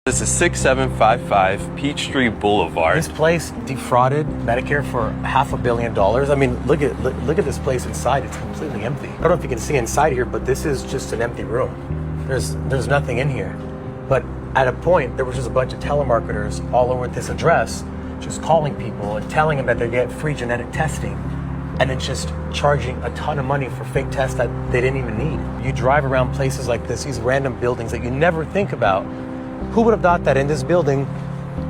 This is 6755 Peachtree Boulevard. This place defrauded Medicare for $500 million. I mean, look at this place inside. It's completely empty. I don't know if you can see inside here, but this is just an empty room. There's nothing in here. But at a point, there was just a bunch of telemarketers all over this address, just calling people and telling them that they get free genetic testing, and then just charging a ton of money for fake tests that they didn't even need. You drive around places like this, these random buildings that you never think about. Who would have thought that in this building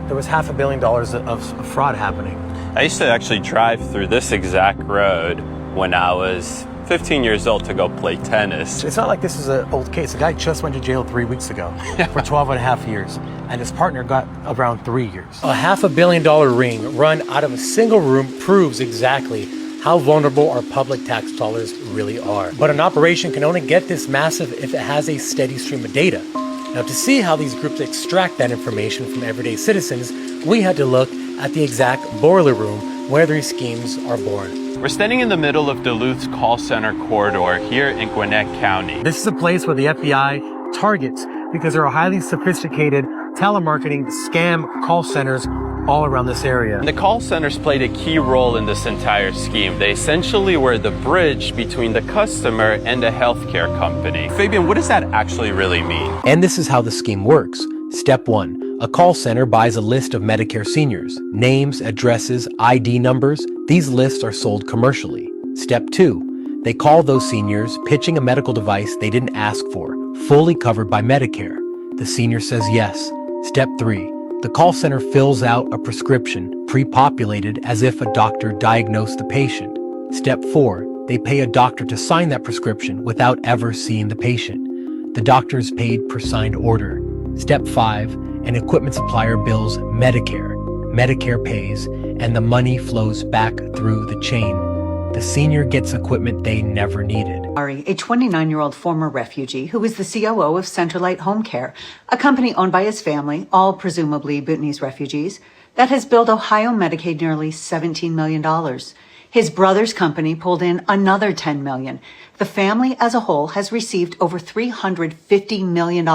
there was $500 million of fraud happening? I used to actually drive through this exact road when I was 15 years old to go play tennis. It's not like this is an old case. The guy just went to jail 3 weeks ago for 12 and a half years, and his partner got around 3 years. A $500 million ring run out of a single room proves exactly how vulnerable our public tax dollars really are. But an operation can only get this massive if it has a steady stream of data. Now, to see how these groups extract that information from everyday citizens, we had to look at the exact boiler room where these schemes are born. We're standing in the middle of Duluth's call center corridor here in Gwinnett County. This is a place where the FBI targets because there are highly sophisticated telemarketing scam call centers all around this area. And the call centers played a key role in this entire scheme. They essentially were the bridge between the customer and the healthcare company. Fabian, what does that actually really mean? And this is how the scheme works. Step 1. A call center buys a list of Medicare seniors. Names, addresses, ID numbers. These lists are sold commercially. Step 2. They call those seniors, pitching a medical device they didn't ask for, fully covered by Medicare. The senior says yes. Step 3. The call center fills out a prescription, pre-populated as if a doctor diagnosed the patient. Step 4. They pay a doctor to sign that prescription without ever seeing the patient. The doctor is paid per signed order. Step 5. An equipment supplier bills Medicare. Medicare pays, and the money flows back through the chain. The senior gets equipment they never needed. Ari, a 29-year-old former refugee who is the COO of Centerlight Home Care, a company owned by his family, all presumably Bhutanese refugees, that has billed Ohio Medicaid nearly $17 million. His brother's company pulled in another $10 million. The family as a whole has received over $350 million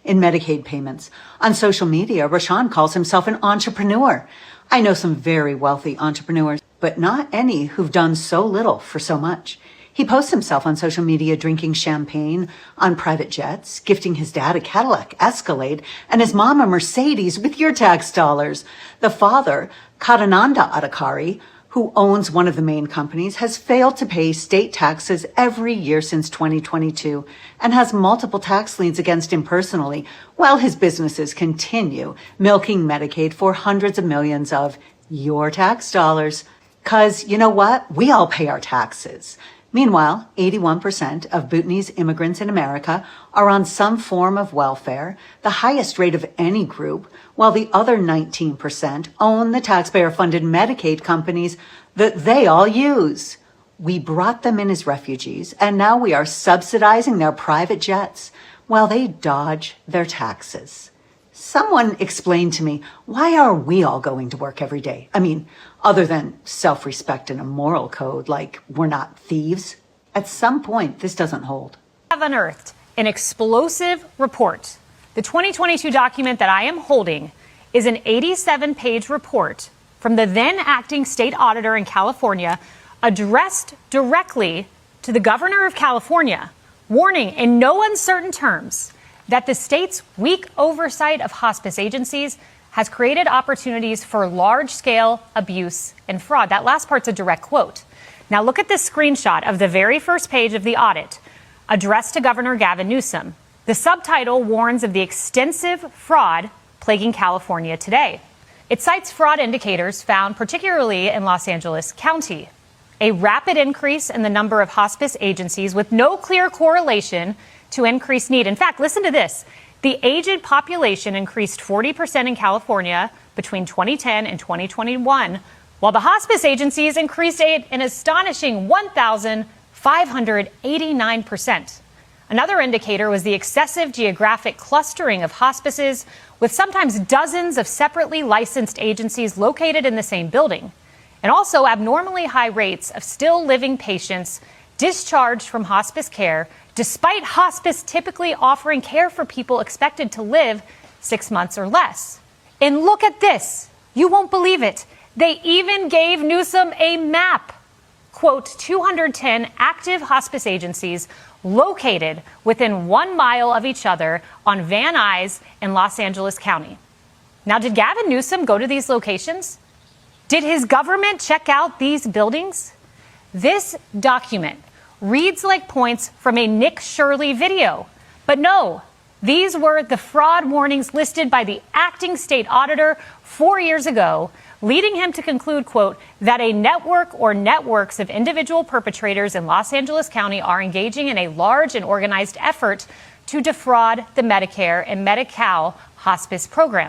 in Medicaid payments. On social media, Rashawn calls himself an entrepreneur. I know some very wealthy entrepreneurs, but not any who've done so little for so much. He posts himself on social media drinking champagne on private jets, gifting his dad a Cadillac Escalade and his mom a Mercedes with your tax dollars. The father, Kadananda Adhikari, who owns one of the main companies, has failed to pay state taxes every year since 2022 and has multiple tax liens against him personally, while his businesses continue milking Medicaid for hundreds of millions of your tax dollars. 'Cause you know what? We all pay our taxes. Meanwhile, 81% of Bhutanese immigrants in America are on some form of welfare, the highest rate of any group, while the other 19% own the taxpayer-funded Medicaid companies that they all use. We brought them in as refugees, and now we are subsidizing their private jets while they dodge their taxes. Someone explained to me, why are we all going to work every day? I mean, other than self-respect and a moral code, like we're not thieves. At some point, this doesn't hold. Have unearthed an explosive report. The 2022 document that I am holding is an 87-page report from the then acting state auditor in California, addressed directly to the governor of California, warning in no uncertain terms that the state's weak oversight of hospice agencies has created opportunities for large-scale abuse and fraud. That last part's a direct quote. Now look at this screenshot of the very first page of the audit, addressed to Governor Gavin Newsom. The subtitle warns of the extensive fraud plaguing California today. It cites fraud indicators found particularly in Los Angeles County. A rapid increase in the number of hospice agencies with no clear correlation to increased need. In fact, listen to this. The aged population increased 40% in California between 2010 and 2021, while the hospice agencies increased an astonishing 1,589%. Another indicator was the excessive geographic clustering of hospices, with sometimes dozens of separately licensed agencies located in the same building, and also abnormally high rates of still living patients discharged from hospice care, despite hospice typically offering care for people expected to live 6 months or less. And look at this. You won't believe it. They even gave Newsom a map. Quote, 210 active hospice agencies located within 1 mile of each other on Van Nuys in Los Angeles County. Now, did Gavin Newsom go to these locations? Did his government check out these buildings? This document reads like points from a Nick Shirley video. But no, these were the fraud warnings listed by the acting state auditor 4 years ago, leading him to conclude, quote, that a network or networks of individual perpetrators in Los Angeles County are engaging in a large and organized effort to defraud the Medicare and Medi-Cal hospice program.